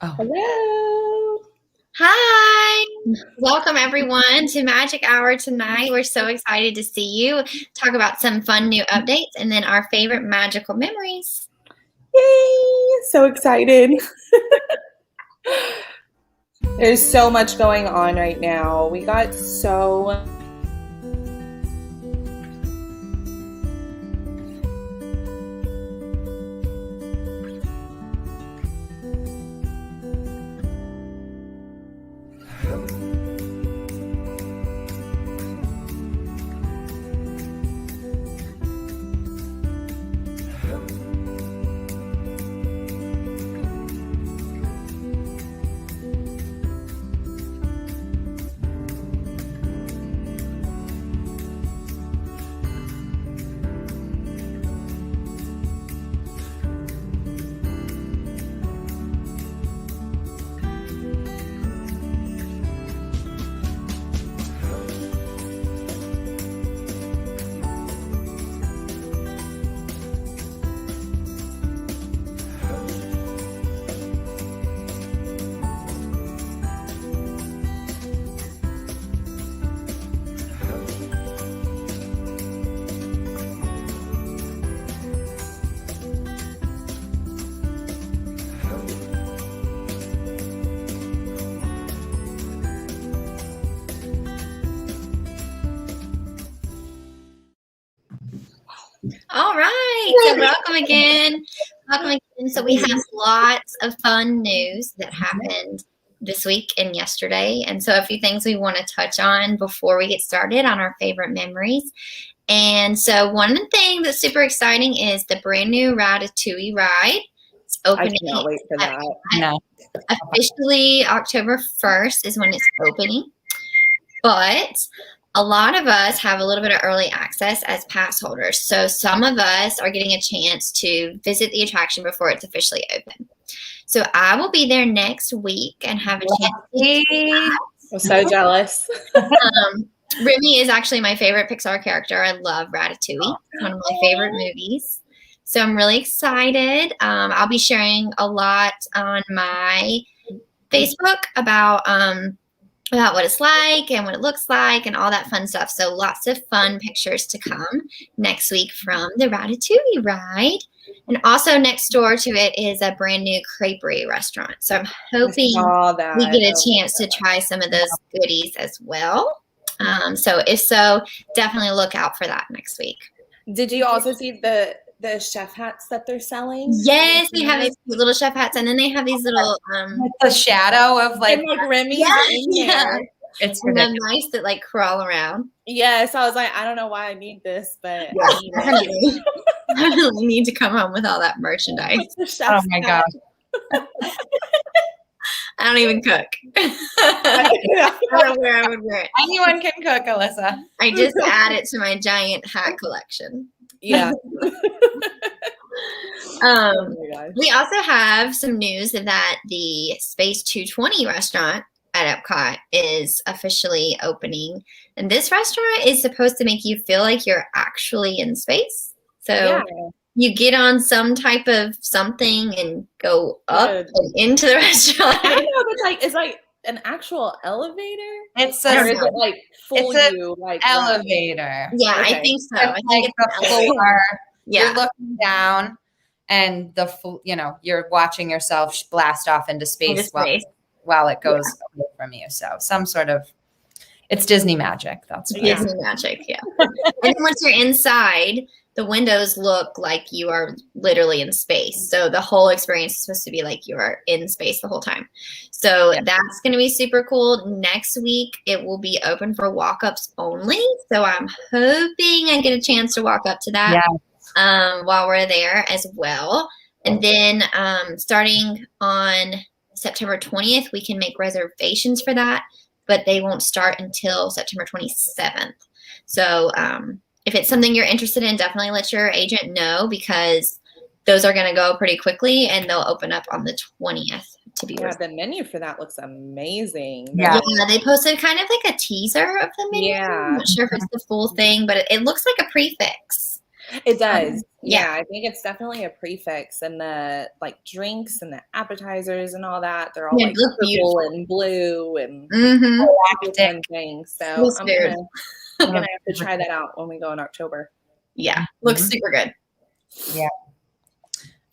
Oh, Hello. Hi. Welcome everyone to Magic Hour tonight. We're so excited to see you, talk about some fun new updates, and then our favorite magical memories. Yay. So excited. There's so much going on right now. We got so All right. So welcome again. Welcome again. So we have lots of fun news that happened this week and yesterday. And so a few things we want to touch on before we get started on our favorite memories. And so one thing that's super exciting is the brand new Ratatouille ride. It's opening. I cannot wait for that. no. Officially October 1st is when it's opening. But a lot of us have a little bit of early access as pass holders. So some of us are getting a chance to visit the attraction before it's officially open. So I will be there next week and have a chance to do that. I'm so jealous. Remy is actually my favorite Pixar character. I love Ratatouille. It's one of my favorite movies. So I'm really excited. I'll be sharing a lot on my Facebook about what it's like and what it looks like and all that fun stuff. So lots of fun pictures to come next week from the Ratatouille ride. And also next door to it is a brand new creperie restaurant. So I'm hoping we get a chance to try some of those goodies as well. So if so, definitely look out for that next week. Did you also see the chef hats that they're selling? Yes, they have these little chef hats, and then they have these little the shadow of like Remy. yeah. It's and the ridiculous. mice that like crawl around. Yes, I was like, I don't know why I need this, but I really need to come home with all that merchandise. Oh my gosh. I don't even cook. I don't know where I would wear it. Anyone can cook, Alyssa. I just add it to my giant hat collection. Yeah. We also have some news that the Space 220 restaurant at Epcot is officially opening. And this restaurant is supposed to make you feel like you're actually in space. So you get on some type of something and go up and into the restaurant. I don't know if it's like an actual elevator. It's or is it like full view, like elevator. Yeah, I think so. I think it's the floor. Yeah. You're looking down, and you're watching yourself blast off into space, while it goes away from you. So some sort of, it's Disney magic. That's what Disney magic. Yeah. And then once you're inside, the windows look like you are literally in space. So the whole experience is supposed to be like you are in space the whole time. So that's going to be super cool. Next week, it will be open for walk-ups only. So I'm hoping I get a chance to walk up to that while we're there as well. And then starting on September 20th, we can make reservations for that, but they won't start until September 27th. So if it's something you're interested in, definitely let your agent know, because those are going to go pretty quickly and they'll open up on the 20th to be the menu for that looks amazing. Yeah, they posted kind of like a teaser of the menu. Yeah. I'm not sure if it's the full thing, but it looks like a prefix. It does. Yeah, I think it's definitely a prefix, and the like drinks and the appetizers and all that. They're all like purple beautiful. And blue and fun things. So I'm gonna have to try that out when we go in October. Yeah, looks super good. Yeah.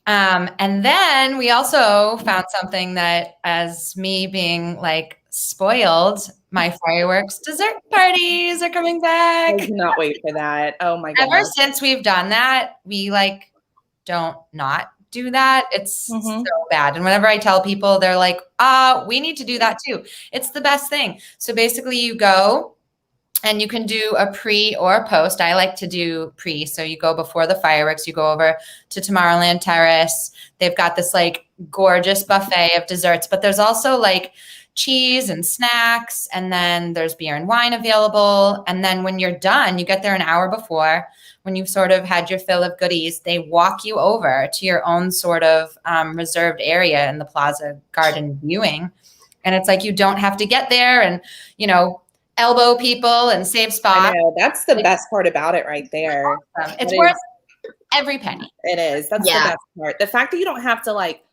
And then we also found something that, as me being like spoiled, my fireworks dessert parties are coming back. I cannot wait for that. Oh my goodness. Ever since we've done that, we like don't not do that. It's so bad. And whenever I tell people, they're like, we need to do that too. It's the best thing. So basically you go and you can do a pre or a post. I like to do pre. So you go before the fireworks, you go over to Tomorrowland Terrace. They've got this like gorgeous buffet of desserts, but there's also like cheese and snacks. And then there's beer and wine available. And then when you're done, you get there an hour before. When you've sort of had your fill of goodies, they walk you over to your own sort of reserved area in the Plaza Garden viewing. And it's like, you don't have to get there and, you know, elbow people and save spots. I know. That's the best part about it right there. Awesome. It's worth every penny. It is. That's the best part. The fact that you don't have to like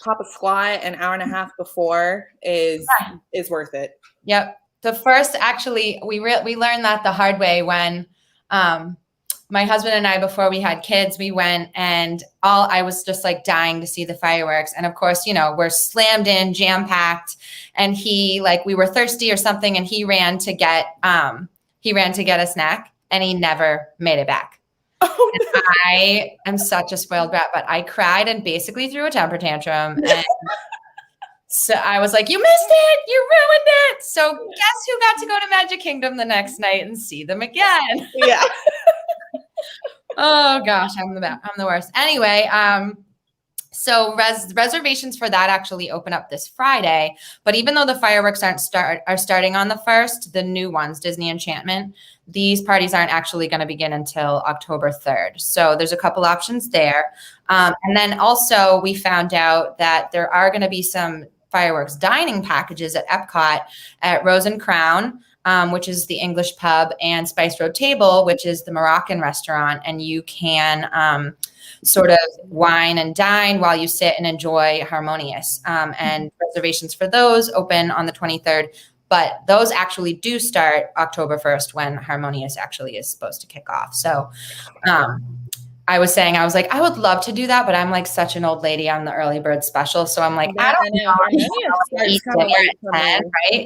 pop a squat an hour and a half before is worth it. Yep. The first, actually, we learned that the hard way when my husband and I, before we had kids, we went and I was just like dying to see the fireworks. And of course, you know, we're slammed in, jam packed, and we were thirsty or something. And he ran to get a snack and he never made it back. Oh, no. I am such a spoiled brat, but I cried and basically threw a temper tantrum. And so I was like, you missed it. You ruined it. So guess who got to go to Magic Kingdom the next night and see them again? Yeah. Oh gosh, I'm the worst. Anyway, so reservations for that actually open up this Friday. But even though the fireworks are starting on the 1st, the new ones, Disney Enchantment, these parties aren't actually going to begin until October 3rd. So there's a couple options there. And then also we found out that there are going to be some fireworks dining packages at Epcot at Rose and Crown, which is the English pub, and Spice Road Table, which is the Moroccan restaurant. And you can sort of wine and dine while you sit and enjoy Harmonious. And reservations for those open on the 23rd. But those actually do start October 1st when Harmonious actually is supposed to kick off. So I was like, I would love to do that, but I'm like such an old lady on the early bird special. So I'm like, I don't know.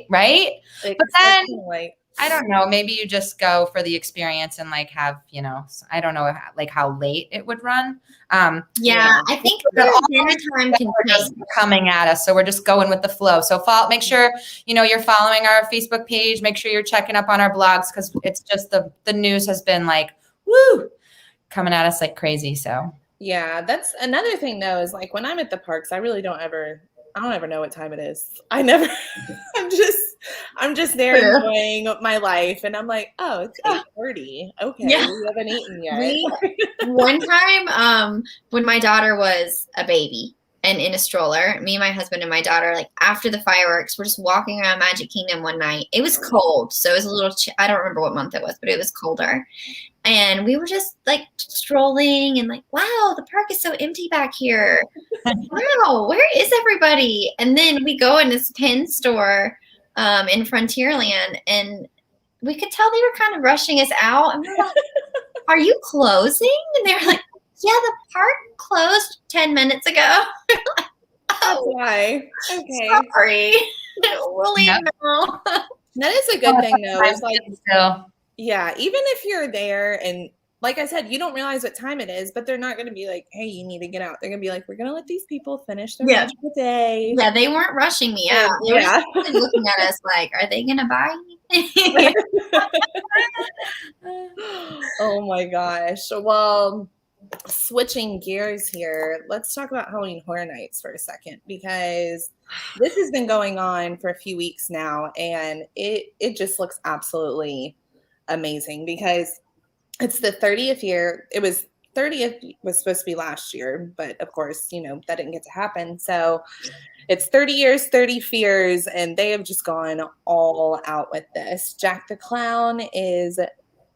Right? But then I don't know. Maybe you just go for the experience and like have, you know, I don't know like how late it would run. I think dinner time can coming at us. So we're just going with the flow. So make sure, you know, you're following our Facebook page. Make sure you're checking up on our blogs, because it's just the news has been like, woo, coming at us like crazy. So yeah, that's another thing though, is like when I'm at the parks, I don't ever know what time it is. I'm just there enjoying my life, and I'm like, oh, it's 8:30. Okay, we haven't eaten yet. One time, when my daughter was a baby and in a stroller, me and my husband and my daughter, like after the fireworks, we're just walking around Magic Kingdom one night. It was cold, so it was a little. I don't remember what month it was, but it was colder. And we were just like strolling and like, wow, the park is so empty back here. Wow, where is everybody? And then we go in this pin store in Frontierland, and we could tell they were kind of rushing us out. And we were like, are you closing? And they were like, yeah, the park closed 10 minutes ago. That's why. Okay. Sorry. We'll leave now. That is a good thing though. It's like yeah, even if you're there and like I said, you don't realize what time it is, but they're not going to be like, hey, you need to get out. They're going to be like, we're going to let these people finish their magical day. Yeah, they weren't rushing me out. They were just looking at us like, are they going to buy anything? Oh my gosh. Well, switching gears here, let's talk about Halloween Horror Nights for a second, because this has been going on for a few weeks now, and it just looks absolutely amazing because it's the 30th year. It was 30th was supposed to be last year, but of course, you know, that didn't get to happen. So it's 30 years, 30 fears, and they have just gone all out with this. Jack the Clown is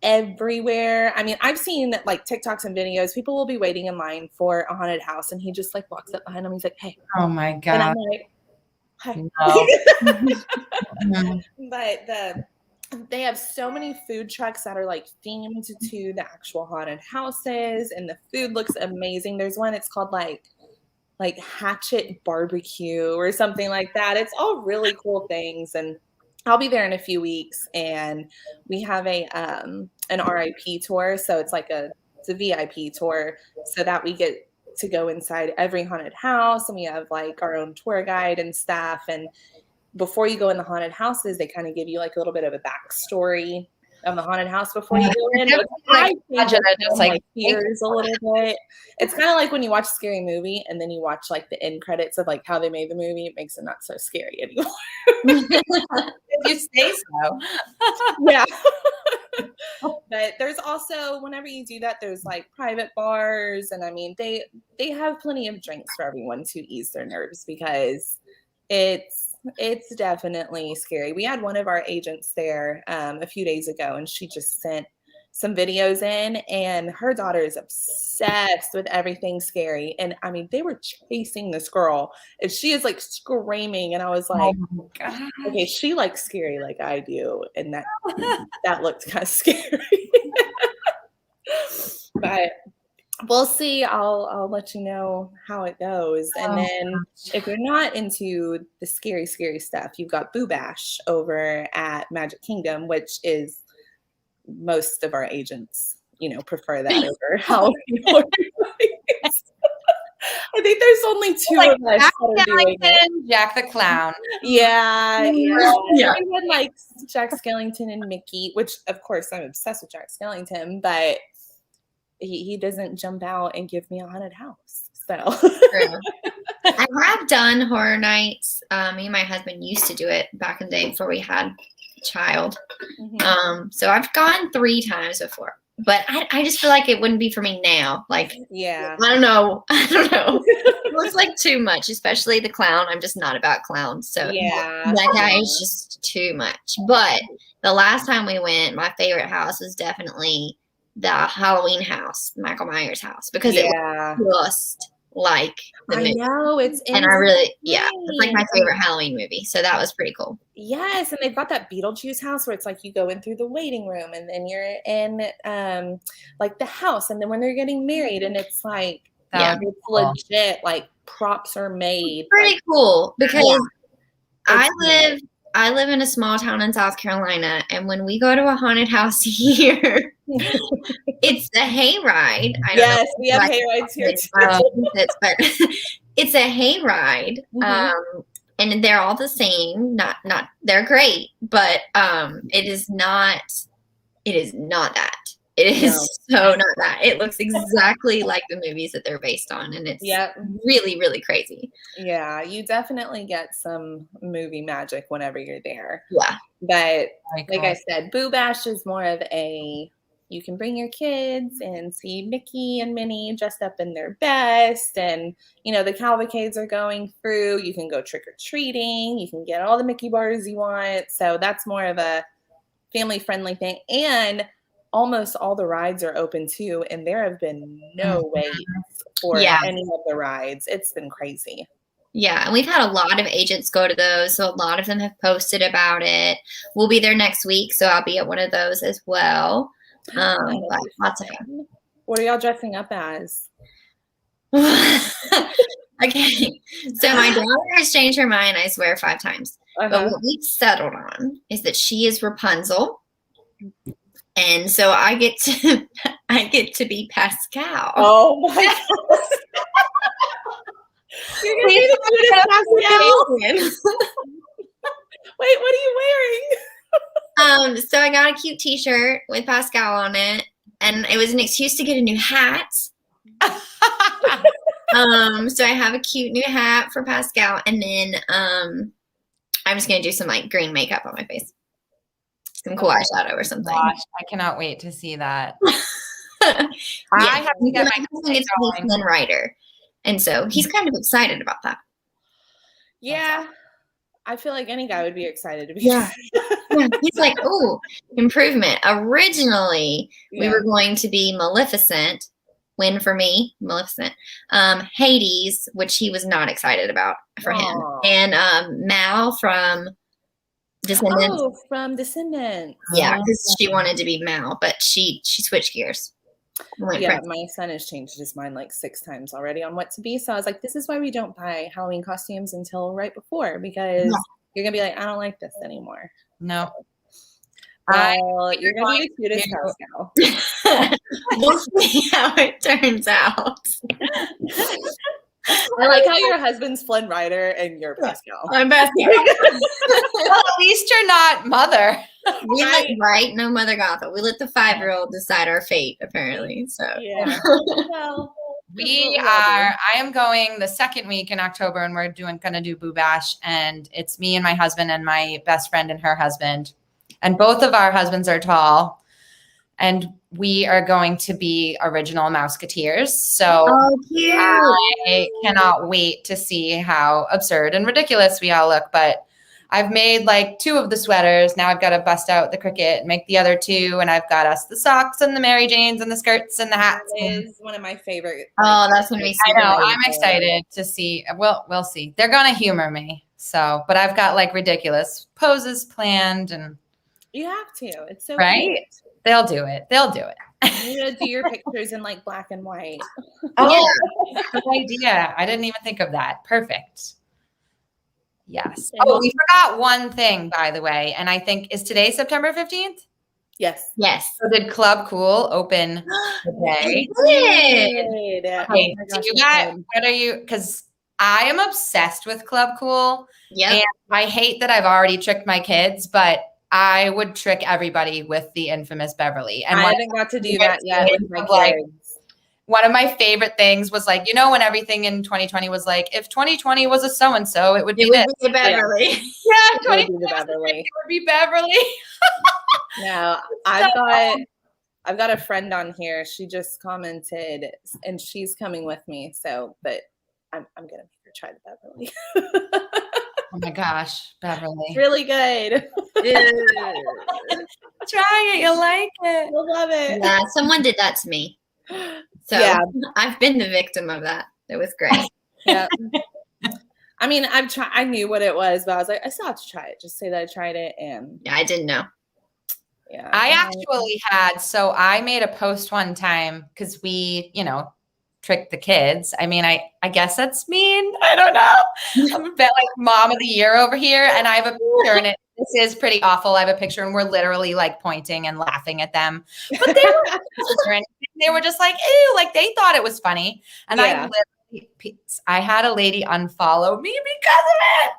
everywhere. I mean, I've seen like TikToks and videos. People will be waiting in line for a haunted house, and he just like walks up behind them. He's like, "Hey." Oh my And I'm God. like, "Hi." No. Mhm. But they have so many food trucks that are like themed to the actual haunted houses, and the food looks amazing. There's one, it's called like Hatchet Barbecue or something like that. It's all really cool things. And I'll be there in a few weeks, and we have an RIP tour. So it's like it's a VIP tour, so that we get to go inside every haunted house, and we have like our own tour guide and stuff. And before you go in the haunted houses, they kind of give you like a little bit of a backstory of the haunted house before you go in. Which I think just like fears a little bit. It's kind of like when you watch a scary movie and then you watch like the end credits of like how they made the movie. It makes it not so scary anymore. You say so. Yeah. But there's also, whenever you do that, there's like private bars, and I mean they have plenty of drinks for everyone to ease their nerves, because it's definitely scary. We had one of our agents there a few days ago, and she just sent some videos in, and her daughter is obsessed with everything scary. And I mean, they were chasing this girl, and she is like screaming, and I was like, Oh my gosh. okay, she likes scary like I do, and that looked kind of scary. But we'll see. I'll let you know how it goes. And then if you're not into the scary stuff, you've got Boo Bash over at Magic Kingdom, which is, most of our agents, prefer that over Halloween Horror Nights. I think there's only two Like of us Jack that are doing it. Skellington, Jack the Clown. Yeah. Yeah. Everyone likes Jack Skellington and Mickey, which of course I'm obsessed with Jack Skellington, but he doesn't jump out and give me a haunted house. So True. I have done horror nights. Me and my husband used to do it back in the day before we had a child. So I've gone 3 times before, but I just feel like it wouldn't be for me now. Like, yeah, I don't know. It looks like too much, especially the clown. I'm just not about clowns. So yeah, that guy is just too much. But the last time we went, my favorite house was definitely the Halloween house, Michael Myers house, because it was just like the movie. Know it's and I really, it's like my favorite Halloween movie. So that was pretty cool. Yes, and they've got that Beetlejuice house where it's like you go in through the waiting room, and then you're in like the house, and then when they're getting married, and it's like it's legit, like props are made. Pretty cool, because I live in a small town in South Carolina, and when we go to a haunted house here, it's a hayride. Yes, we have hayrides here too. But it's a hayride, and they're all the same. Not they're great, but it is not that. It is so not that. It looks exactly like the movies that they're based on, and it's really, really crazy. Yeah, you definitely get some movie magic whenever you're there. Yeah. But like I said, Boo Bash is more of you can bring your kids and see Mickey and Minnie dressed up in their best, and the cavalcades are going through. You can go trick-or-treating. You can get all the Mickey bars you want. So that's more of a family-friendly thing. And almost all the rides are open too, and there have been no waits for any of the rides. It's been crazy. Yeah, and we've had a lot of agents go to those, so a lot of them have posted about it. We'll be there next week, so I'll be at one of those as well. Lots of fun. What are y'all dressing up as? Okay, so my daughter has changed her mind, I swear, 5 times. But what we've settled on is that she is Rapunzel. And so I get to be Pascal. Oh my gosh. You're gonna be the cutest Pascal. Wait, what are you wearing? So I got a cute t-shirt with Pascal on it, and it was an excuse to get a new hat. So I have a cute new hat for Pascal, and then I'm just gonna do some like green makeup on my face. Some cool eyeshadow or something. Gosh, I cannot wait to see that. I have to get my policeman writer, and so he's kind of excited about that. Yeah, I feel like any guy would be excited to be. Yeah, He's like, oh, improvement. Originally, we Yeah. were going to be Maleficent, win for me, Maleficent. Hades, which he was not excited about for him, Aw. and Mal from Descendants. Oh, from Descendants. Yeah, because she wanted to be Mal, but she switched gears. Went Yeah, Prince. my son has changed his mind like 6 times already on what to be. So I was like, this is why we don't buy Halloween costumes until right before, because you're gonna be like, I don't like this anymore. No. Well, you're gonna be the cutest house now. We'll see how it turns out. I like how your husband's Flynn Rider and you're Pascal. I'm Pascal. Well, at least you're not Mother. We let no Mother Gothel. We let the 5-year-old decide our fate, apparently. So Yeah. Well, I am going the second week in October, and we're gonna do Boo Bash, and it's me and my husband and my best friend and her husband. And both of our husbands are tall, and we are going to be original Mouseketeers. So cute. I cannot wait to see how absurd and ridiculous we all look. But I've made like 2 of the sweaters. Now I've got to bust out the cricket and make the other 2. And I've got us the socks and the Mary Janes and the skirts and the hats. That is one of my favorite. Oh, that's going to be I super know. cool. I'm excited to see. We'll see. They're going to humor me. So, but I've got like ridiculous poses planned, and You have to. It's so right. cute. They'll do it. They'll do it. You gotta do your pictures in like black and white. Oh, good idea. I didn't even think of that. Perfect. Yes. Oh, we forgot one thing, by the way. And I think, is today September 15th? Yes. Yes. So did Club Cool open today? It did. Okay, Oh my do gosh, you it got, did. what are you, because I am obsessed with Club Cool. Yep. And I hate that I've already tricked my kids, but I would trick everybody with the infamous Beverly. And I one, haven't got to do that yet with my like, kids. one of my favorite things was like, when everything in 2020 was like, if 2020 was a so-and-so, it would be this. Be Beverly. Yeah, It would be 2020 the Beverly. it would be Beverly. No, I've got a friend on here. She just commented, and she's coming with me. So, but I'm gonna make her try the Beverly. Oh my gosh, Beverly. It's really good. Try it. You'll like it. You'll love it. Yeah, someone did that to me. So Yeah. I've been the victim of that. It was great. Yeah. I mean, I knew what it was, but I was like, I still have to try it. Just say that I tried it, and Yeah, I didn't know. yeah. I actually so I made a post one time because we, tricked the kids. I mean, I guess that's mean. I don't know. I'm a bit like mom of the year over here. And I have a picture, and this is pretty awful. I have a picture, and we're literally like pointing and laughing at them. But they were just like, ew, like they thought it was funny. And Yeah. I had a lady unfollow me because of it.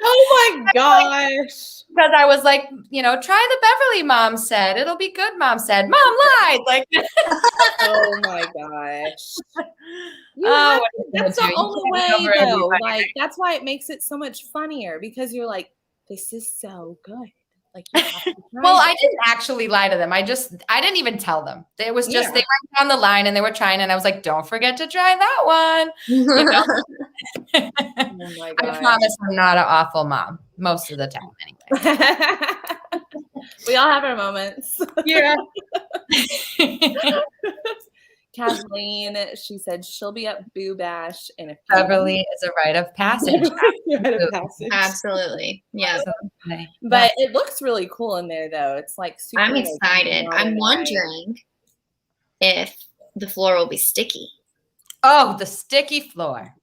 Oh my gosh. Because I was like, try the Beverly, mom said. It'll be good, mom said. Mom lied. Like, Oh my gosh. That's the You only can't way, cover though. everybody. Like, that's why it makes it so much funnier, because you're like, this is so good. Like, you have to try Well, it. I didn't actually lie to them. I didn't even tell them. It was just, Yeah. they went down the line and they were trying, and I was like, don't forget to try that one. Oh my I gosh. promise I'm not an awful mom most of the time anyway. We all have our moments. Yeah. Kathleen, she said she'll be at Boo Bash in a few Beverly is a rite of passage. Rite of passage. Absolutely. Yeah. But it looks really cool in there, though. It's like super. I'm excited. I'm wondering if the floor will be sticky. Oh, the sticky floor.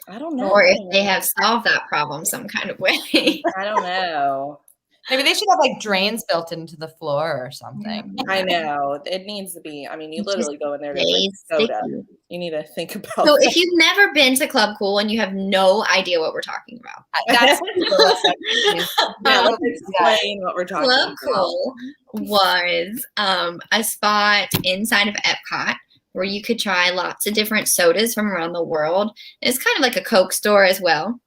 I don't know. Or if they have solved that problem some kind of way. I don't know. Maybe they should have like drains built into the floor or something. I know. It needs to be. I mean, you literally go in there to Stay drink soda. sticky. You need to think about So that. if you've never been to Club Cool and you have no idea what we're talking about, That's Yeah, let's explain what we're talking Club about. Cool was a spot inside of Epcot where you could try lots of different sodas from around the world. It's kind of like a Coke store as well.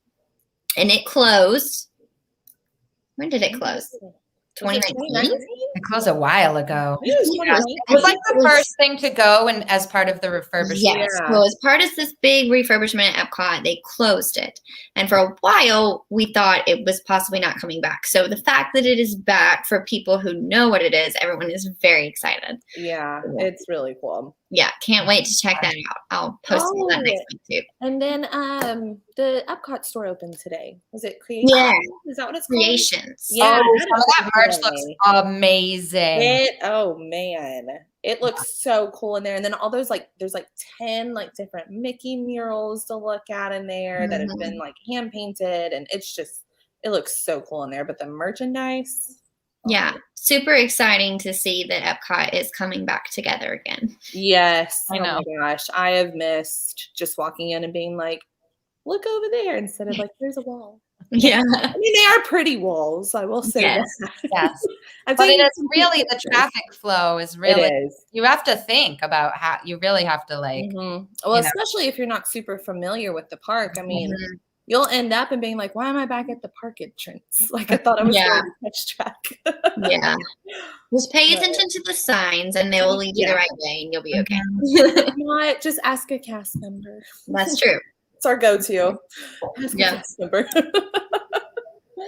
And it closed. When did it close? 2019. It closed a while ago. I think it was Yeah, 2019. it was like the first thing to go, and as part of the refurbishment. Yes. So as part of this big refurbishment at Epcot, they closed it. And for a while, we thought it was possibly not coming back. So the fact that it is back, for people who know what it is, everyone is very excited. Yeah, it's really cool. Yeah, can't wait to check that out. I'll post that next week too. And then the Epcot store opened today. Was it Creations? Yeah. Is that what it's called? Creations. Yeah, Oh, that some of is that merch today. looks amazing. Oh man, it looks so cool in there. And then all those there's 10 different Mickey murals to look at in there that have been hand painted, and it looks so cool in there. But the merchandise, Yeah, super exciting to see that Epcot is coming back together again. yes, I know. Oh my gosh, I have missed just walking in and being like, look over there, instead of here's a wall. Yeah. I mean, they are pretty walls, I will say Yes. that. Yes. I've But it taken is some really, the pictures. traffic flow is really, It is. you have to think about how, you really have to Well, you know. especially if you're not super familiar with the park. I mean, you'll end up and being like, why am I back at the park entrance? I thought I was going to Catch Track. Yeah. Just pay attention to the signs, and they will lead you the right way, and you'll be okay. If not, just ask a cast member. That's true. It's our go-to. Ask a cast member.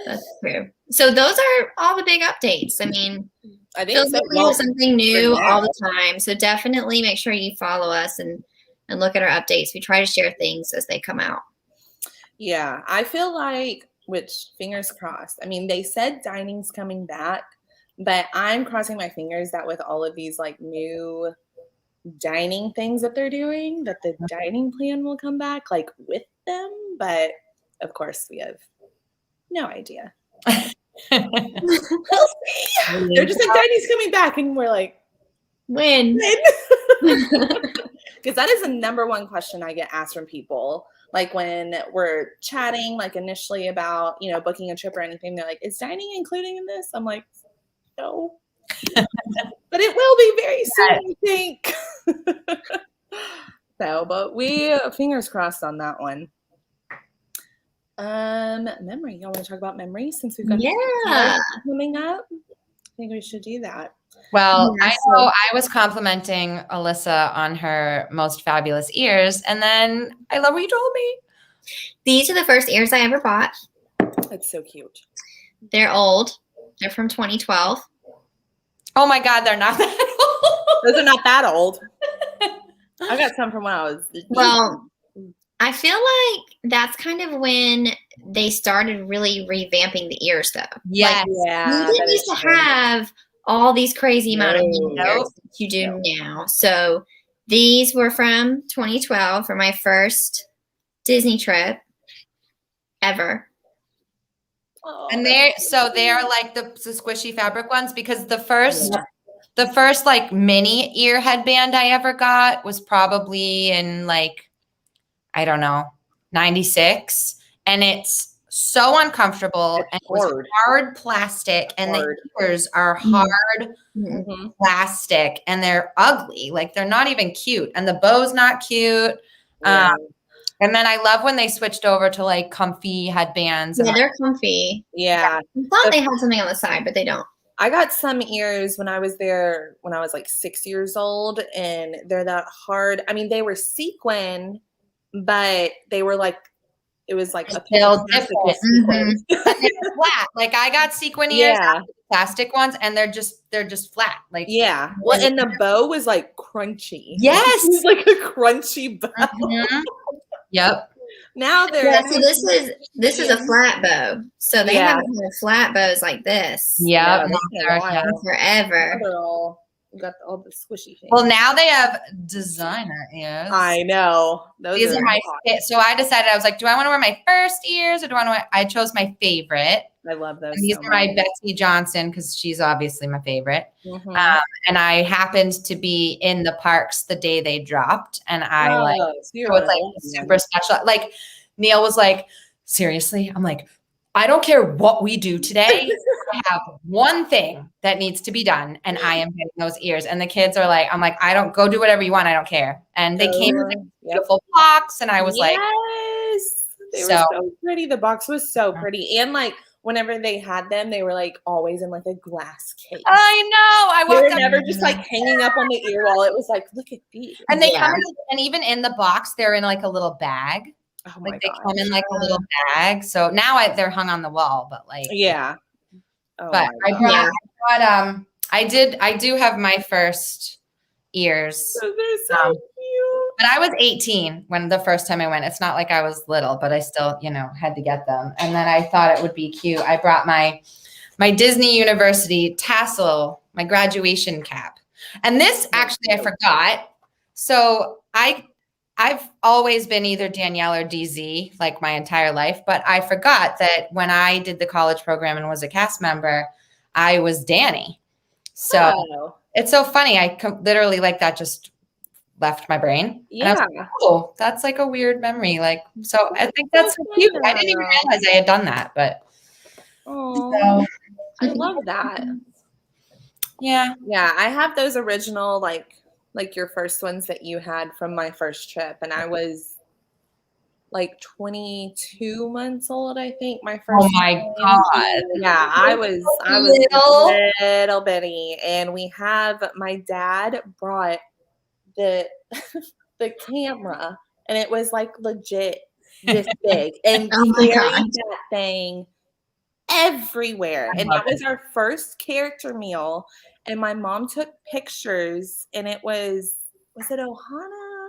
That's true. So those are all the big updates. I mean, I think feels so. like we have something new for all now. the time. So definitely make sure you follow us and look at our updates. We try to share things as they come out. Yeah, I feel like, which fingers crossed. I mean, they said dining's coming back, but I'm crossing my fingers that with all of these new dining things that they're doing, that the dining plan will come back with them. But of course, we have no idea. We'll see. They're just like, dining's coming back, and we're like, When? Because that is the number one question I get asked from people. When we're chatting, initially about, booking a trip or anything, they're like, is dining including in this? I'm like, no. But it will be very soon, I think. So, but we, fingers crossed on that one. Memory. Y'all want to talk about memory since we've got coming up? I think we should do that. Well, I know I was complimenting Alyssa on her most fabulous ears, and then I love what you told me. These are the first ears I ever bought. That's so cute. They're old. They're from 2012. Oh my God, they're not that old. Those are not that old. I got some from when I was. Well, I feel like that's kind of when they started really revamping the ears, though. Yes. Yeah. You didn't used to have all these crazy amount of ears Nope. that you do now. So these were from 2012 for my first Disney trip ever. And they are like the squishy fabric ones, because the first mini ear headband I ever got was probably in I don't know, 96. And it's so uncomfortable, and it was hard plastic, and the ears are hard plastic, and they're ugly. They're not even cute, and the bow's not cute. Yeah. And then I love when they switched over to comfy headbands. Yeah, they're comfy. Yeah. I thought they had something on the side, but they don't. I got some ears when I was there when I was 6 years old, and they're that hard. I mean, they were sequin, but they were it was a still different. sequin. They're flat. I got sequin ears, plastic ones, and they're just flat. Yeah. Well, and the bow was crunchy. Yes. It was a crunchy bow. Mm-hmm. Yep. Now they're so this is a flat bow. So they haven't had flat bows like this. Yep. Forever. Got all the squishy things. Well, now they have designer ears. I know. These are my so I decided, I was like, do I want to wear my first ears, or do I want to I chose my favorite. I love those. And these are my Betsy Johnson, because she's obviously my favorite. Mm-hmm. And I happened to be in the parks the day they dropped, and I so it was super special. Neil was like, seriously? I'm like, I don't care what we do today. I have one thing that needs to be done, and I am getting those ears. And the kids are like, I'm like, I don't go do whatever you want. I don't care. And they came in a beautiful box, and I was like, they were so pretty. The box was so pretty. And whenever they had them, they were like always in like a glass case. I know. I They walked were up, never just like hanging up on the ear wall. It was like, look at these. and they Yeah. come in, and even in the box, they're in like a little bag. Oh my Like they gosh. come in like a little bag. So now they're hung on the wall, but like, Yeah. Oh but my God. I do have my first ears. Those are so cute. But I was 18 when the first time I went. It's not like I was little, but I still, had to get them. And then I thought it would be cute. I brought my Disney University tassel, my graduation cap. And this actually I forgot. So I've always been either Danielle or DZ like my entire life, but I forgot that when I did the college program and was a cast member, I was Danny. So it's so funny. I literally like that just left my brain. Yeah. And I was like, oh, that's like a weird memory. Like, so I think that's so cute. I didn't even realize I had done that, but. Oh, I love that. Yeah. Yeah. I have those original, like your first ones that you had from my first trip. And I was like 22 months old, I think. My first. Oh my God. Yeah, I was little bitty. And my dad brought the camera, and it was like legit this big, and carried that thing everywhere. And that was our first character meal. And my mom took pictures, and it was it Ohana?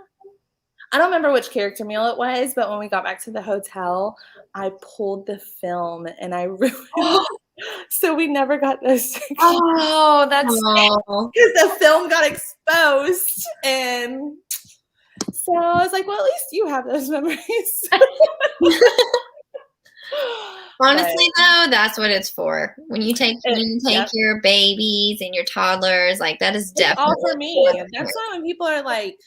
I don't remember which character meal it was, but when we got back to the hotel, I pulled the film and I ruined it. So we never got those pictures. Oh, that's because the film got exposed. And so I was like, well, at least you have those memories. Honestly, though, that's what it's for. When you take your babies and your toddlers, like that is definitely all for me. That's why when people are like,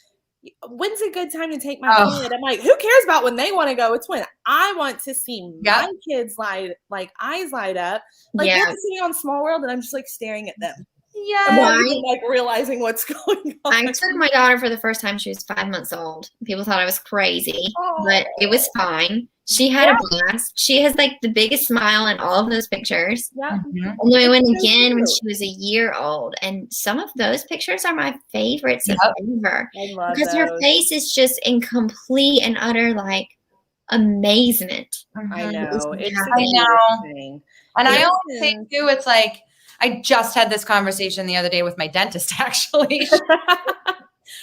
when's a good time to take my kid? I'm like, who cares about when they want to go? It's when I want to see my kids eyes light up. Like they're sitting on Small World and I'm just like staring at them. Yeah. I'm not even like realizing what's going on. I took my daughter for the first time. She was 5 months old. People thought I was crazy, but it was fine. She had a blast. She has like the biggest smile in all of those pictures. Yeah. And then we went again when she was a year old. And some of those pictures are my favorites ever. I love because those. her face is just in complete and utter like amazement. I know. I know. And I always say too, it's like, I just had this conversation the other day with my dentist, actually.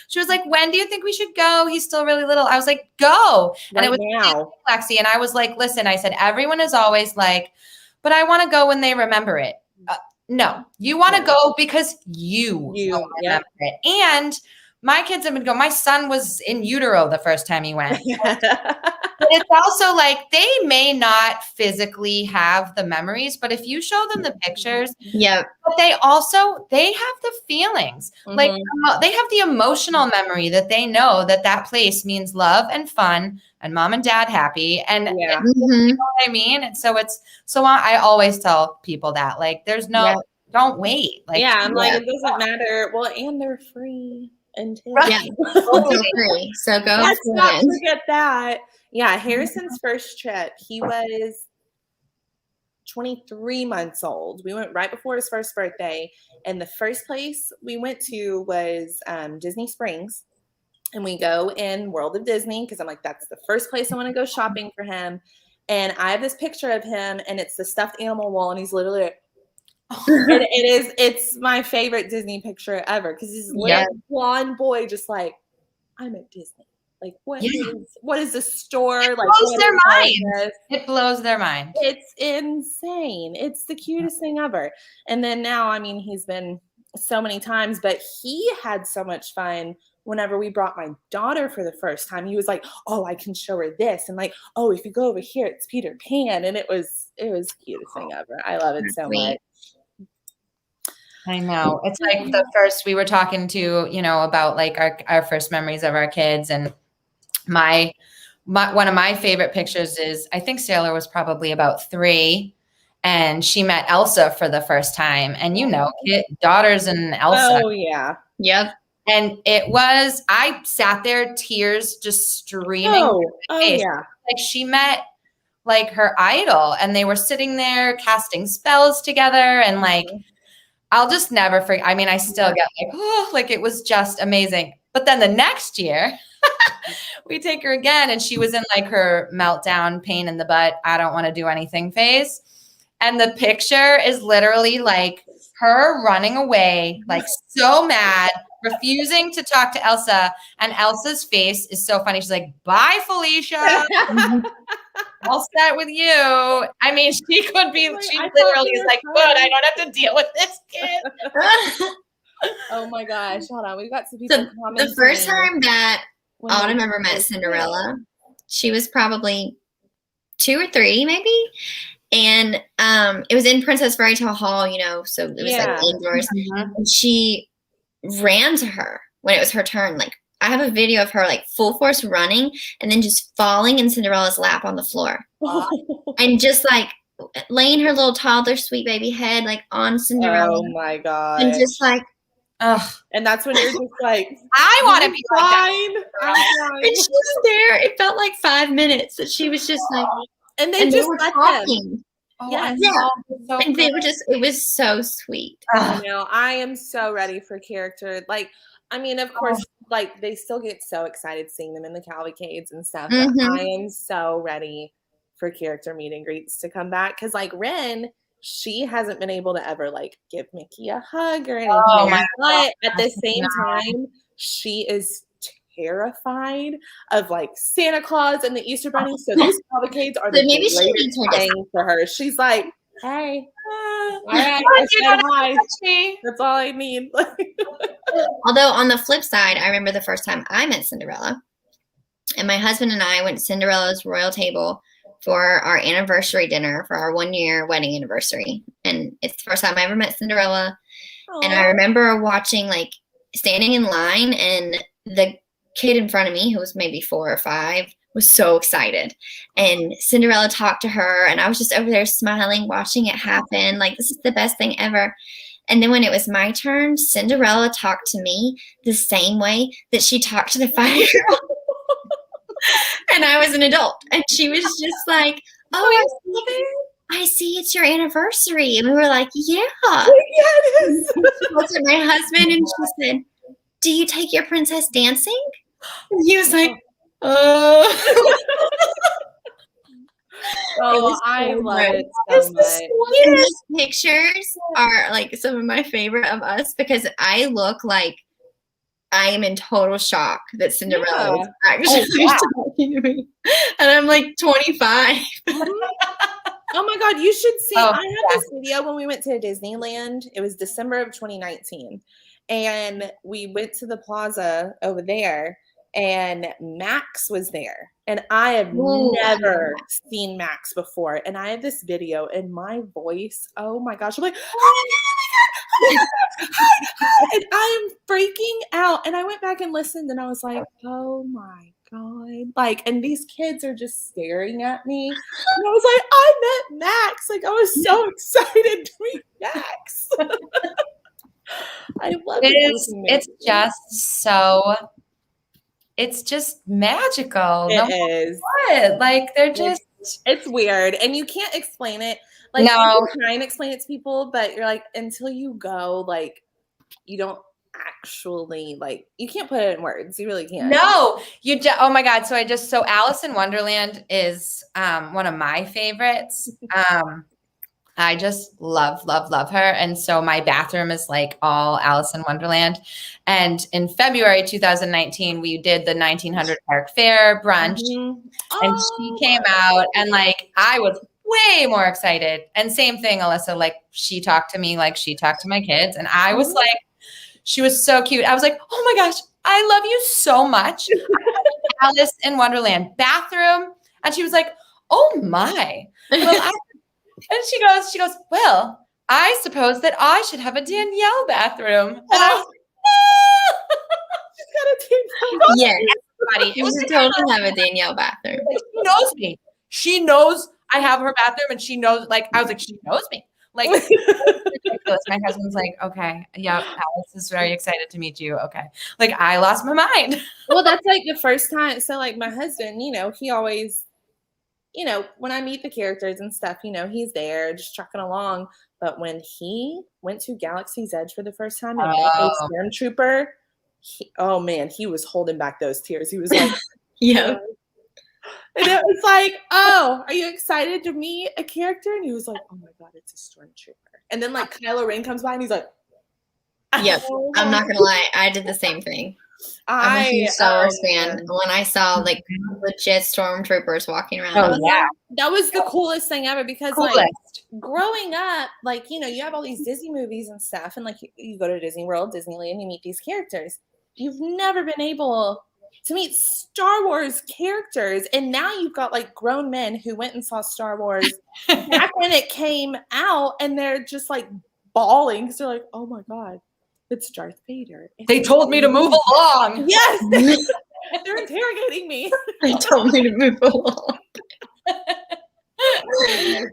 She was like, when do you think we should go? He's still really little. I was like, go. And it was now. Lexi. And I was like, listen, I said, everyone is always like, but I want to go when they remember it. No, you want to go because you remember it. And my kids have been going. My son was in utero the first time he went. But it's also like they may not physically have the memories, but if you show them the pictures, but they have the feelings. Like they have the emotional memory that they know that place means love and fun and mom and dad happy. And you know what I mean? And so I always tell people that like, there's don't wait. Like, I'm like, it doesn't matter. Well, and they're free until free. So go. Let's not forget that. Yeah, Harrison's first trip, he was 23 months old. We went right before his first birthday, and the first place we went to was Disney Springs, and we go in World of Disney because I'm like, that's the first place I want to go shopping for him. And I have this picture of him, and it's the stuffed animal wall, and he's literally like, it's my favorite Disney picture ever because he's a little blonde boy just like, I'm at Disney. Like, what is the store? Like, blows their mind. It blows their mind. It's insane. It's the cutest thing ever. And then now, I mean, he's been so many times, but he had so much fun whenever we brought my daughter for the first time. He was like, oh, I can show her this. And like, oh, if you go over here, it's Peter Pan. And it was the cutest thing ever. I love it so much. I know. It's like the first we were talking to, about like our first memories of our kids, and my one of my favorite pictures is, I think Sailor was probably about 3 and she met Elsa for the first time, and daughters and Elsa. Oh yeah. Yep. And I sat there, tears just streaming. Oh yeah. Like she met like her idol, and they were sitting there casting spells together, and like I'll just never forget. I mean, I still get like, oh, like it was just amazing. But then the next year, we take her again, and she was in like her meltdown, pain in the butt, I don't want to do anything phase. And the picture is literally like her running away, like so mad, refusing to talk to Elsa. And Elsa's face is so funny. She's like, bye, Felicia. All set with you. I mean, she could be, she literally is like, good, I don't have to deal with this kid. Oh my gosh. Hold on. We've got some people commenting. The first time that Autumn ever met Cinderella, she was probably 2 or 3 maybe. And it was in Princess Fairy Tale Hall, you know, so it was like indoors. And she ran to her when it was her turn. Like, I have a video of her like full force running and then just falling in Cinderella's lap on the floor. And just like laying her little toddler sweet baby head like on Cinderella. Oh my god. And just like, and that's when you're just like, I want to be like that. And she was there. It felt like 5 minutes that she was just like, and they just were let talking. them. Yes. Yeah. So And they were just, it was so sweet. I know. I am so ready for character. Like, I mean, of course, like they still get so excited seeing them in the cavalcades and stuff. But I am so ready for character meet and greets to come back. Cause like Ren, she hasn't been able to ever like give Mickey a hug or anything. But at the same time, she is terrified of like Santa Claus and the Easter Bunny. So these cavalcades are the maybe she greatest thing for her. She's like, hey, all right, I said hi. That's all I need. Although on the flip side, I remember the first time I met Cinderella, and my husband and I went to Cinderella's royal table for our anniversary dinner for our 1-year wedding anniversary. And it's the first time I ever met Cinderella. Aww. And I remember watching, like, standing in line, and the kid in front of me, who was maybe 4 or 5, was so excited. And Cinderella talked to her, and I was just over there smiling, watching it happen. Like, this is the best thing ever. And then when it was my turn, Cinderella talked to me the same way that she talked to the 5-year-old. And I was an adult. And she was just like, I see it's your anniversary. And we were like, yeah. Yes. She looked at my husband and she said, do you take your princess dancing? And he was like, oh. Oh, I love it so much. And these pictures are like some of my favorite of us because I look like I am in total shock that Cinderella is actually talking to me. And I'm like 25. Oh my God, you should see. I had this video when we went to Disneyland. It was December of 2019. And we went to the plaza over there, and Max was there. And I have never seen Max before. And I have this video, and my voice, oh my gosh, I'm like, oh my God, and I am freaking out. And I went back and listened, and I was like, oh my God. Like, and these kids are just staring at me. And I was like, I met Max. Like, I was so excited to meet Max. I love it. It's just so, it's just magical. It is. What? Like, they're just, it's weird. And you can't explain it. Like, you can try and explain it to people, but you're like, until you go, like, you don't actually, like, you can't put it in words. You really can't. No, oh my God. So Alice in Wonderland is one of my favorites. I just love her. And so my bathroom is like all Alice in Wonderland. And in February 2019, we did the 1900 Park Fair brunch. And she came out, and like, I was way more excited. And same thing, Alyssa, like she talked to me like she talked to my kids. And I was like, she was so cute. I was like, oh my gosh, I love you so much. Alice in Wonderland bathroom. And she was like, oh my. Well, and she goes, well, I suppose that I should have a Danielle bathroom. And I was like, she's got a Danielle. Yes. Everybody, it was totally have a Danielle bathroom. Like, she knows me. She knows I have her bathroom, and she knows, like, I was like, she knows me. Like, ridiculous. My husband's like, okay, yeah, Alice is very excited to meet you. Okay. Like, I lost my mind. Well, that's like the first time. So like my husband, you know, he always you know, when I meet the characters and stuff, you know, he's there just trucking along. But when he went to Galaxy's Edge for the first time and met a stormtrooper, oh man, he was holding back those tears. He was like, Yeah. and it was like, oh, are you excited to meet a character? And he was like, oh my God, it's a stormtrooper. And then like Kylo Ren comes by and he's like, Yep. I'm not gonna lie, I did the same thing. I'm a huge Star Wars fan. When I saw like legit stormtroopers walking around, that was the coolest thing ever because like growing up, like, you know, you have all these Disney movies and stuff, and like you go to Disney World, Disneyland, you meet these characters. You've never been able to meet Star Wars characters, and now you've got like grown men who went and saw Star Wars back when it came out, and they're just like bawling because they're like, oh my God, it's Darth Vader. They told me to move along. Yes. They're interrogating me. They told me to move along.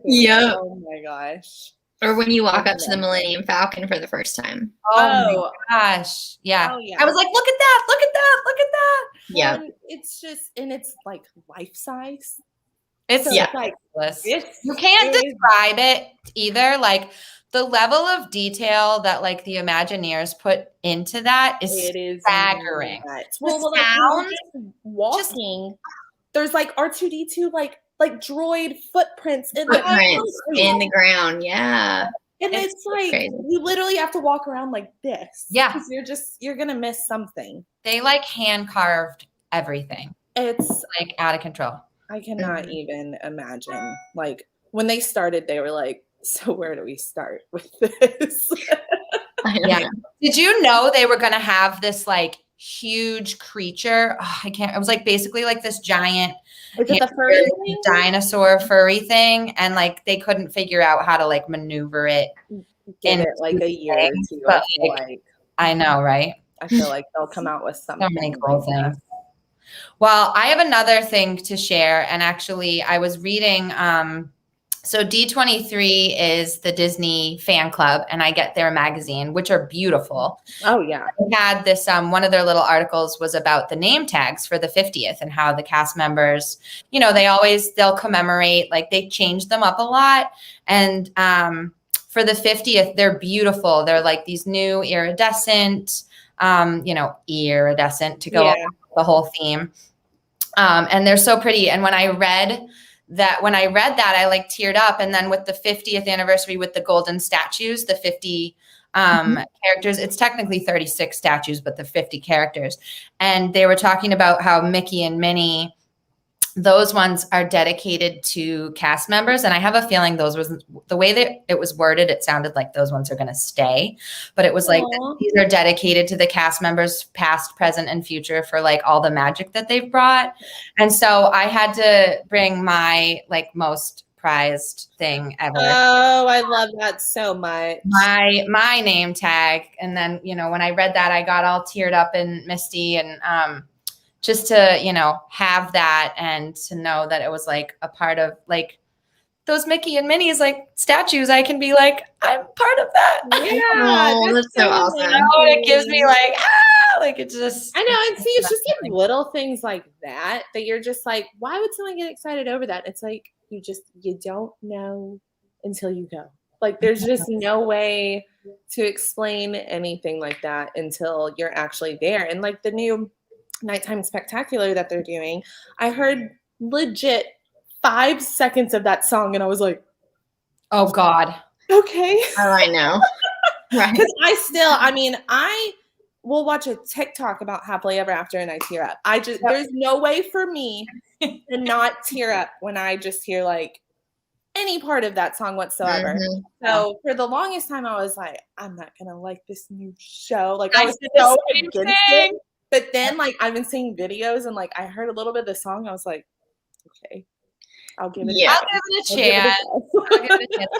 Yep. Oh my gosh. Or when you walk up to the Millennium Falcon for the first time. Oh my gosh. Yeah. Oh, yeah. I was like, look at that. Look at that. Look at that. Yeah. It's just, and it's like life size. It's So it's like, you can't describe it either. Like the level of detail that like the Imagineers put into that is staggering. Well, like, walking, there's like R2D2 like droid footprints in the ground. Yeah. And it's like crazy. You literally have to walk around like this. Yeah. Because you're gonna miss something. They like hand carved everything. It's like out of control. I cannot even imagine. Like when they started, they were like, so where do we start with this? Yeah. Did you know they were gonna have this like huge creature? Oh, it was like basically like this giant dinosaur furry thing, and like they couldn't figure out how to like maneuver it. Give it like a year or two. But, I know, right? I feel like they'll come out with something. So many cool things. Well, I have another thing to share, and actually, I was reading. So D23 is the Disney fan club, and I get their magazine, which are beautiful. Oh yeah. They had this, one of their little articles was about the name tags for the 50th and how the cast members, you know, they'll commemorate, like they change them up a lot. And for the 50th, they're beautiful. They're like these new iridescent, iridescent to go along with the whole theme. And they're so pretty. And when I read that, I like teared up. And then with the 50th anniversary with the golden statues, the 50 characters, it's technically 36 statues, but the 50 characters. And they were talking about how Mickey and Minnie, those ones are dedicated to cast members. And I have a feeling those was the way that it was worded. It sounded like those ones are going to stay, but it was like, these are dedicated to the cast members, past, present, and future for like all the magic that they've brought. And so I had to bring my like most prized thing ever. Oh, I love that so much. My name tag. And then, when I read that, I got all teared up and misty, and, just to, have that and to know that it was like a part of like those Mickey and Minnie's like statues, I can be like, I'm part of that. Yeah. That's so awesome. It gives me like it just. I know. And see, it's just like little things like that you're just like, why would someone get excited over that? It's like, you don't know until you go. Like there's just no way to explain anything like that until you're actually there. And like the new Nighttime Spectacular that they're doing, I heard legit 5 seconds of that song and I was like, oh God. Okay. Oh, I know. Right. Because I will watch a TikTok about Happily Ever After and I tear up. There's no way for me to not tear up when I just hear like any part of that song whatsoever. Mm-hmm. So for the longest time I was like, I'm not gonna like this new show. Like I was so against it. But then, like, I've been seeing videos and, like, I heard a little bit of the song. I was like, okay, I'll give it a chance.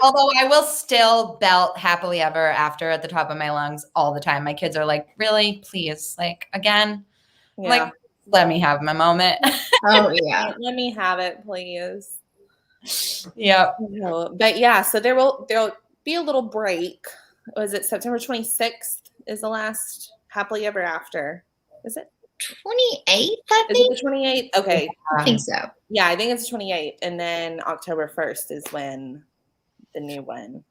Although I will still belt Happily Ever After at the top of my lungs all the time. My kids are like, really? Please? Like, again? Yeah. Like, let me have my moment. Oh, yeah. Let me have it, please. Yep. But, yeah, so there'll be a little break. Was it September 26th is the last Happily Ever After? Is it? 28th, I Is think. it the 28th? Okay. I think so. Yeah, I think it's 28th. And then October 1st is when the new one.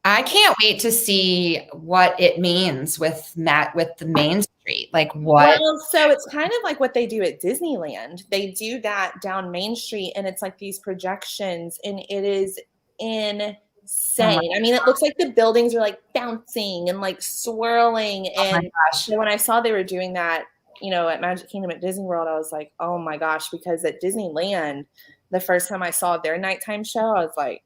I can't wait to see what it means with the Main Street. Like what? Well, so it's kind of like what they do at Disneyland. They do that down Main Street, and it's like these projections, and it is insane. I mean, it looks like the buildings are like bouncing and like swirling. And so when I saw they were doing that, at Magic Kingdom at Disney World, I was like, oh my gosh, because at Disneyland, the first time I saw their nighttime show, I was like,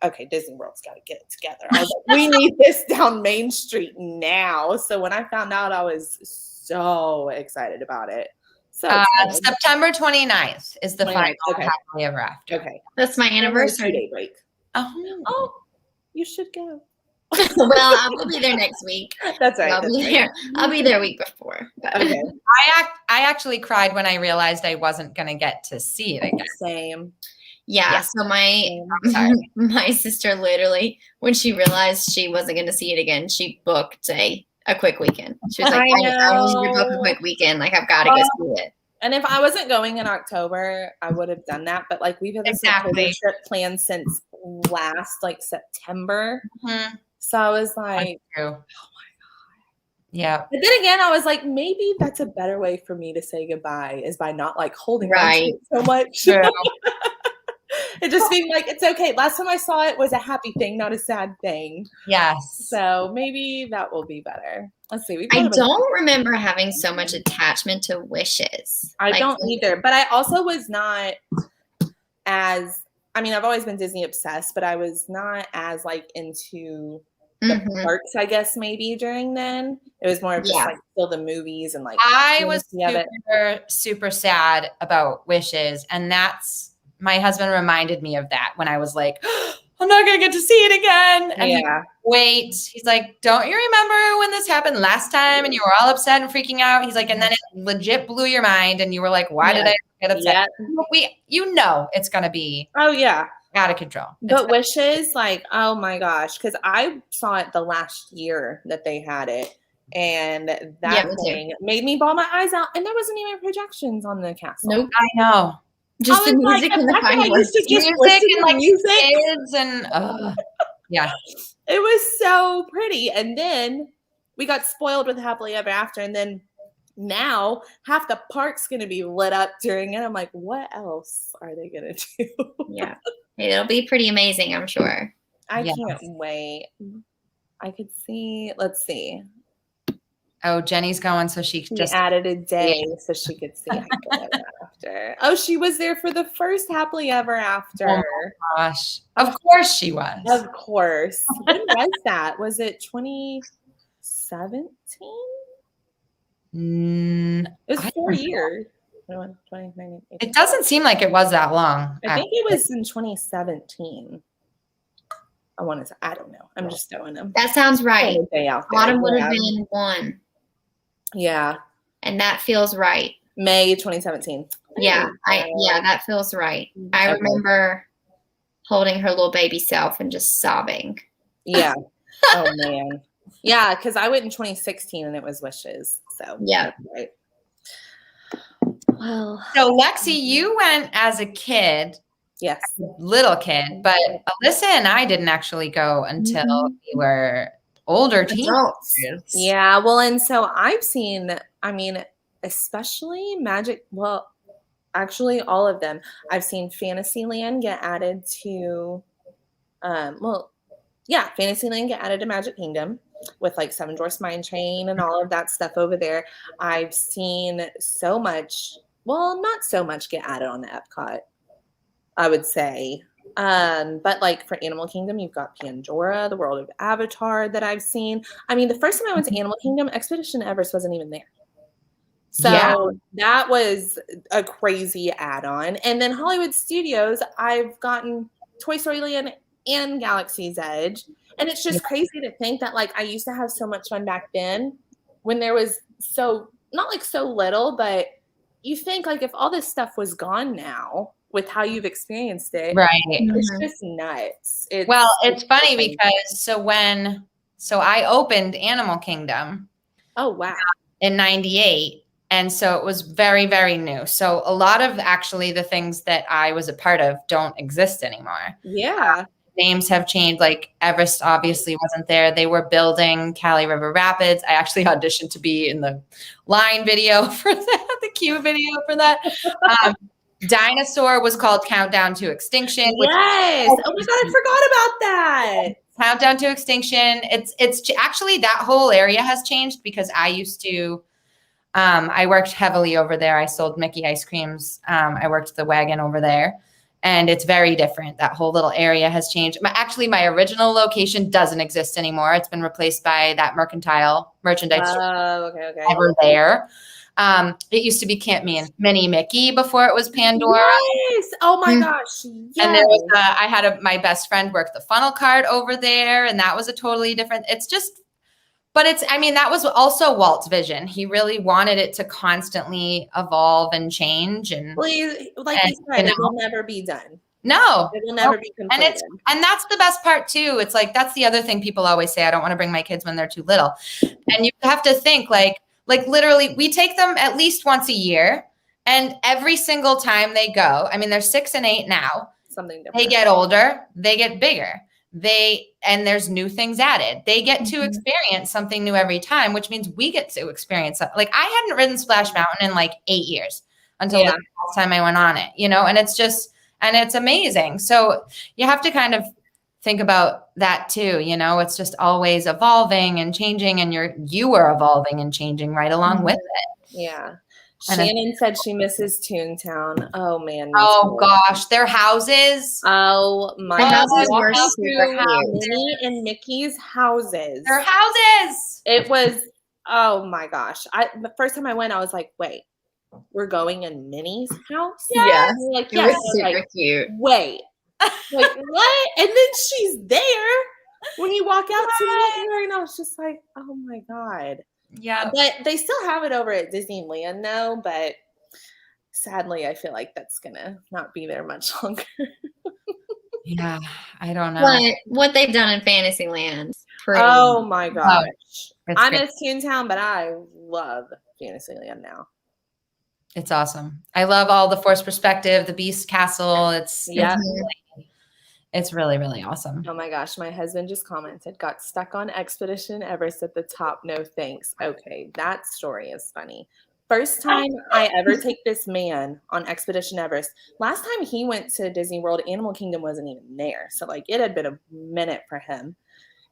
okay, Disney World's got to get it together. I was like, we need this down Main Street now. So when I found out, I was so excited about it. So September 29th is the 29th, final okay. Happily Ever After. Okay. That's my anniversary. 2-day break. Oh, you should go. Well, I will be there next week. That's right. I'll be there a week before. But. Okay. I actually cried when I realized I wasn't going to get to see it again. Same. Yeah, so my sister literally, when she realized she wasn't going to see it again, she booked a quick weekend. She was like, I need to book a quick weekend. Like, I've got to go see it. And if I wasn't going in October, I would have done that. But like, we've had this trip planned since last like September. Mm-hmm. So I was like, oh my God. Yeah. But then again, I was like, maybe that's a better way for me to say goodbye is by not like holding on to it so much. It just being like, it's okay. Last time I saw it was a happy thing, not a sad thing. Yes. So maybe that will be better. Let's see. I don't remember having so much attachment to Wishes. I don't either. But I also was not as, I mean, I've always been Disney obsessed, but I was not as like into the parks, I guess, maybe during then. It was more of just like still the movies and like. I was super sad about Wishes. And my husband reminded me of that when I was like, I'm not going to get to see it again. And wait, he's like, don't you remember when this happened last time and you were all upset and freaking out? He's like, and then it legit blew your mind and you were like, why did I get upset? It's going to be out of control. But Wishes, like, oh my gosh, because I saw it the last year that they had it. And that thing made me bawl my eyes out. And there wasn't even projections on the castle. Nope. I know. Just the music and the fireworks. Kids and yeah. It was so pretty. And then we got spoiled with Happily Ever After. And then now half the park's going to be lit up during it. I'm like, what else are they going to do? Yeah. It'll be pretty amazing, I'm sure. I can't wait. I could see, let's see. Oh, Jenny's going, so she just added a day so she could see Happily Ever After. Oh, she was there for the first Happily Ever After. Oh my gosh. Of course she was. Of course. When was that? Was it 2017? It was 4 years. 20, it doesn't seem like it was that long. I think it was in 2017. I wanted to, I don't know. I'm just throwing them. That sounds right. Autumn would have been 1. Yeah. And that feels right. May 2017. Yeah. That feels right. I remember holding her little baby self and just sobbing. Yeah. Oh man. Yeah, because I went in 2016 and it was Wishes. So yeah. Right. Well. So Lexi, you went as a kid. Yes. Little kid, but Alyssa and I didn't actually go until we were older teenagers. Yeah, well, and so I've seen, I mean, especially Magic, well, actually all of them. I've seen Fantasyland get added to, Fantasyland get added to Magic Kingdom with like Seven Dwarfs Mine Train and all of that stuff over there. I've seen so much, well, not so much get added on the Epcot, I would say. But like for Animal Kingdom, you've got Pandora, the World of Avatar that I've seen. I mean, the first time I went to Animal Kingdom, Expedition Everest wasn't even there. So that was a crazy add-on. And then Hollywood Studios, I've gotten Toy Story Land and Galaxy's Edge. And it's just crazy to think that like I used to have so much fun back then when there was not like so little, but you think like if all this stuff was gone now, with how you've experienced it. Right. It's just nuts. It's funny because so I opened Animal Kingdom. Oh, wow. In 98. And so it was very, very new. So a lot of actually the things that I was a part of don't exist anymore. Yeah. Names have changed. Like Everest obviously wasn't there. They were building Cali River Rapids. I actually auditioned to be in the line video for that, the Q video for that. Dinosaur was called Countdown to Extinction. Yes. Oh my God, I forgot about that. Countdown to Extinction. It's actually that whole area has changed because I used to, I worked heavily over there. I sold Mickey ice creams. I worked the wagon over there, and it's very different. That whole little area has changed. Actually, my original location doesn't exist anymore. It's been replaced by that merchandise store Okay. over there. It used to be Camp Mini Mickey before it was Pandora. Yes. Oh my gosh. Yes. And there was I had my best friend work the funnel cart over there, and that was a totally different. It's just, but that was also Walt's vision. He really wanted it to constantly evolve and change, and like you said, it will never be done. No, it will never be completed. And that's the best part too. It's like that's the other thing people always say. I don't want to bring my kids when they're too little, and you have to think like literally, we take them at least once a year, and every single time they go, they're 6 and 8 now. Something different. They get older, they get bigger. And there's new things added. They get to experience something new every time, which means we get to experience something. Like I hadn't ridden Splash Mountain in like 8 years until the last time I went on it, and it's just, and it's amazing. So you have to kind of think about that too. It's just always evolving and changing, and you are evolving and changing right along with it. Yeah. Shannon said she misses Toontown. Oh man. Oh gosh, their houses. Oh my God. Minnie and Mickey's houses. Their houses. It was, oh my gosh. The first time I went, I was like, wait, we're going in Minnie's house? Yes. Like, it was super cute. Wait. Like, what? And then she's there when you walk out to the and I was just like, oh my God. Yeah. But they still have it over at Disneyland now, but sadly I feel like that's gonna not be there much longer. Yeah, I don't know. But what they've done in Fantasyland. Oh my gosh. I great. miss Toontown, but I love Fantasyland now. It's awesome. I love all the Force perspective, the Beast Castle. It's really, really awesome. Oh my gosh, my husband just commented, got stuck on Expedition Everest at the top. No thanks. Okay, that story is funny. First time I ever take this man on Expedition Everest. Last time he went to Disney World, Animal Kingdom wasn't even there. So like it had been a minute for him.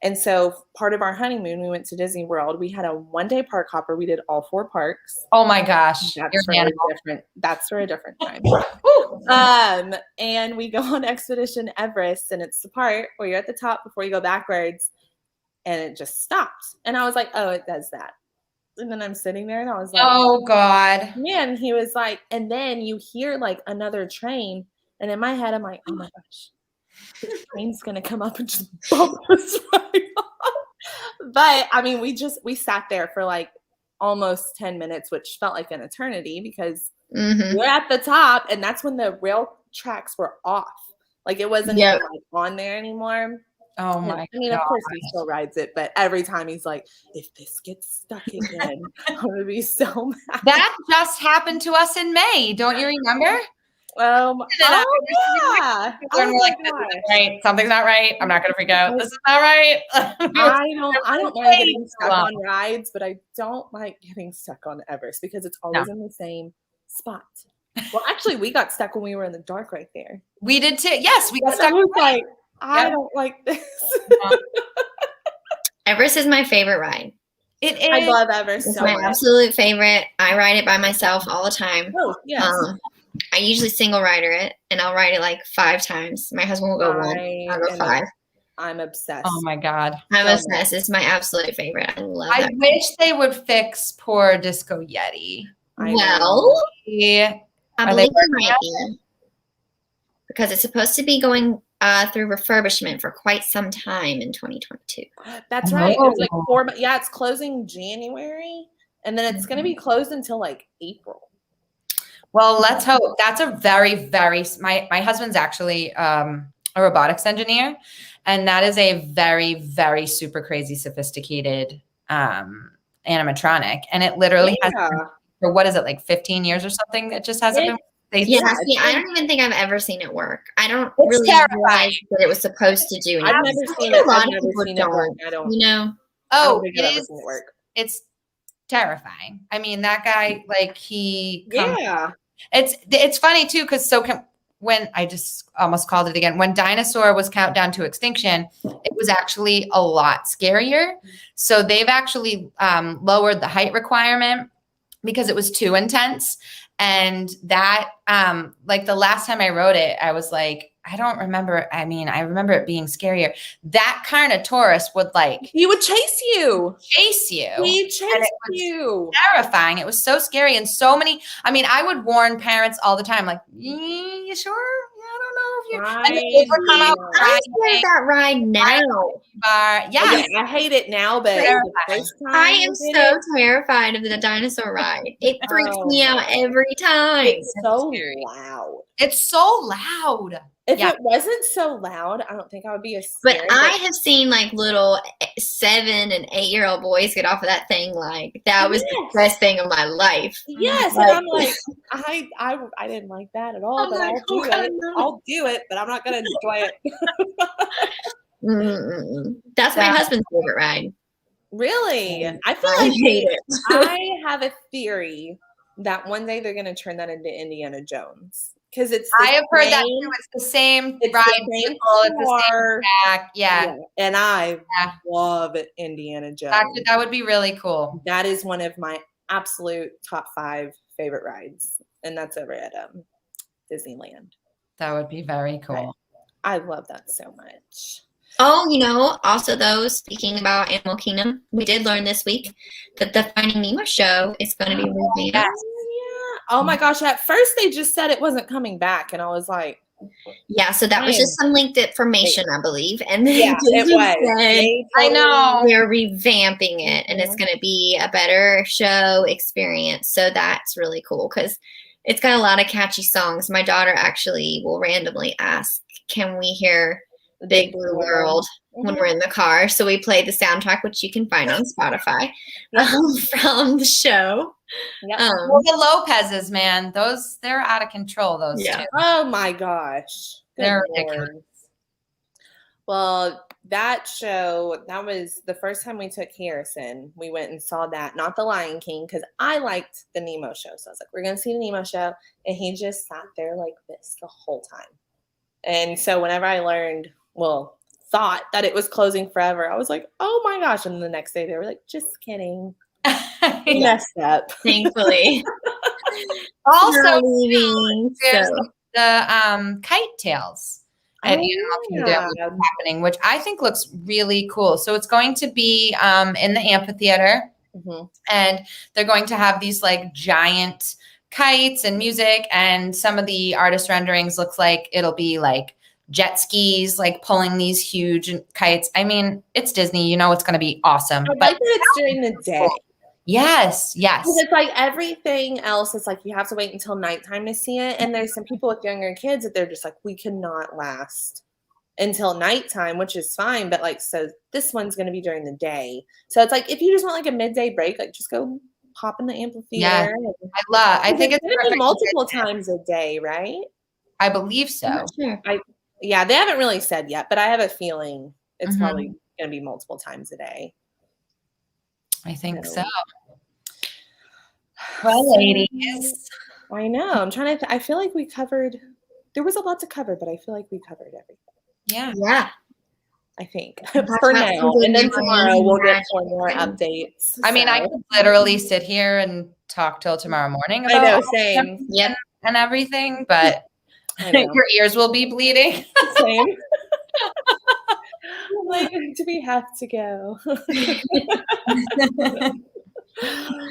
And so part of our honeymoon, we went to Disney World. We had a 1-day park hopper. We did all 4 parks. Oh my gosh. That's really different. That's for a different time. And we go on Expedition Everest, and it's the part where you're at the top before you go backwards, and it just stops. And I was like, oh, it does that. And then I'm sitting there and I was like, oh God. Man, he was like, and then you hear like another train. And in my head, I'm like, oh my gosh, this train's going to come up and just bump us right off. But we sat there for like almost 10 minutes, which felt like an eternity because we're at the top. And that's when the rail tracks were off. Like it wasn't even, like, on there anymore. Oh my God. Of course he still rides it, but every time he's like, if this gets stuck again, I'm going to be so mad. That just happened to us in May. Don't you remember? Yeah. And we're like, this isn't right. Something's not right. I'm not going to freak out. This is not right. I don't mind getting stuck on rides, but I don't like getting stuck on Everest because it's always in the same spot. Well, actually, we got stuck when we were in the dark right there. We did too. Yes, we got stuck. I don't like this. Everest is my favorite ride. It is. I love Everest. It's my absolute favorite. I ride it by myself all the time. Oh, yes. I usually single rider it, and I'll ride it like 5 times. My husband will go 1. I'll go 5. I'm obsessed. Oh my God. I'm obsessed. It's my absolute favorite. I love it. I wish they would fix poor Disco Yeti. Well, I believe it might be. Because it's supposed to be going through refurbishment for quite some time in 2022. That's right. It was like 4 months. Yeah, it's closing January, and then it's going to be closed until like April. Well, let's hope. That's a very, very, my husband's actually a robotics engineer, and that is a very, very super crazy sophisticated animatronic. And it literally has for what is it, like 15 years or something? It just hasn't been. Yeah, see, I don't even think I've ever seen it work. I don't It's really terrifying. realize that it was supposed to do anything. I've never seen A it. lot I've of never people seen it work. I don't. you know. I Oh, don't think I've ever seen it work. it's terrifying. I mean, that guy, like he comes. Yeah. It's funny too, because when I just almost called it again, when Dinosaur was Countdown to Extinction, it was actually a lot scarier. So they've actually lowered the height requirement because it was too intense. And that, like the last time I wrote it, I was like, I don't remember. I mean, I remember it being scarier. That Carnotaurus would He would chase you. chase you. He chased you. Terrifying. It was so scary. And so many, I mean, I would warn parents all the time, like, you sure? Yeah, I don't know if you're. And the kids would come out I'm scared of that ride now. Yeah. I hate it now, but the first time I am so terrified of the dinosaur ride. It freaks me out every time. It's so loud. It's so loud. If it wasn't so loud, I don't think I would be as But scared. I have seen like little 7 and 8-year-old boys get off of that thing. Like that was the best thing of my life. Yes, and I'm like, I didn't like that at all, but I'll do it. I'll do it, but I'm not gonna enjoy it. That's my husband's favorite ride. Really? I feel like hate it. I have a theory that one day they're gonna turn that into Indiana Jones. Because I have heard that too. It's the same ride vehicle. It's the same track. Yeah. And I love Indiana Jones. That would be really cool. That is one of my absolute top 5 favorite rides. And that's over at Disneyland. That would be very cool. I love that so much. Oh, also though, speaking about Animal Kingdom, we did learn this week that the Finding Nemo show is going to be revamped. Yes. Oh my gosh, at first they just said it wasn't coming back, and I was like, yeah, so that was just some linked information, I believe. And then it was. I know. They're revamping it, and it's going to be a better show experience. So that's really cool because it's got a lot of catchy songs. My daughter actually will randomly ask, can we hear Big Blue World when we're in the car? So we play the soundtrack, which you can find on Spotify from the show. Yep. Well, the Lopez's, man, they're out of control. Those two. Oh my gosh, they're ridiculous. Well, that show, that was the first time we took Harrison. We went and saw that, not the Lion King, because I liked the Nemo show. So I was like, we're gonna see the Nemo show, and he just sat there like this the whole time. And so whenever I thought that it was closing forever, I was like, oh my gosh. And the next day they were like, just kidding. Messed up. Thankfully. Also, leaving, there's the kite tails at Animal Kingdom happening, which I think looks really cool. So it's going to be in the amphitheater, and they're going to have these like giant kites and music, and some of the artist renderings looks like it'll be like jet skis, like pulling these huge kites. I mean, it's Disney, it's going to be awesome. I like that it's during the day. Yes. Because it's like everything else, it's like you have to wait until nighttime to see it. And there's some people with younger kids that they're just like, we cannot last until nighttime, which is fine. But like, so this one's going to be during the day. So it's like, if you just want like a midday break, like just go pop in the amphitheater. Yeah, I think it's going to be multiple times a day, right? I believe so. Sure. They haven't really said yet, but I have a feeling it's probably going to be multiple times a day. I think so. Well, ladies. I know. I'm trying to I feel like we covered, there was a lot to cover, but I feel like we covered everything. Yeah. I think for now. And then tomorrow we'll get 4 more updates. I mean, I could literally sit here and talk till tomorroar morning about I know, same. Yep. And everything, but your ears will be bleeding. Same. Like, do we have to go?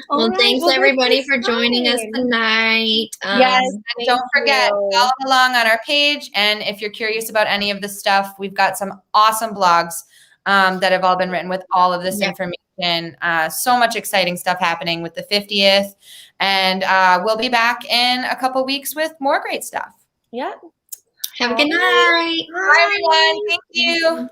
Well, thanks everybody for joining us tonight. Yes, and don't forget, follow along on our page. And if you're curious about any of the stuff, we've got some awesome blogs that have all been written with all of this information. So much exciting stuff happening with the 50th. And we'll be back in a couple weeks with more great stuff. Yeah. Have a good night. Bye, everyone. Thank you.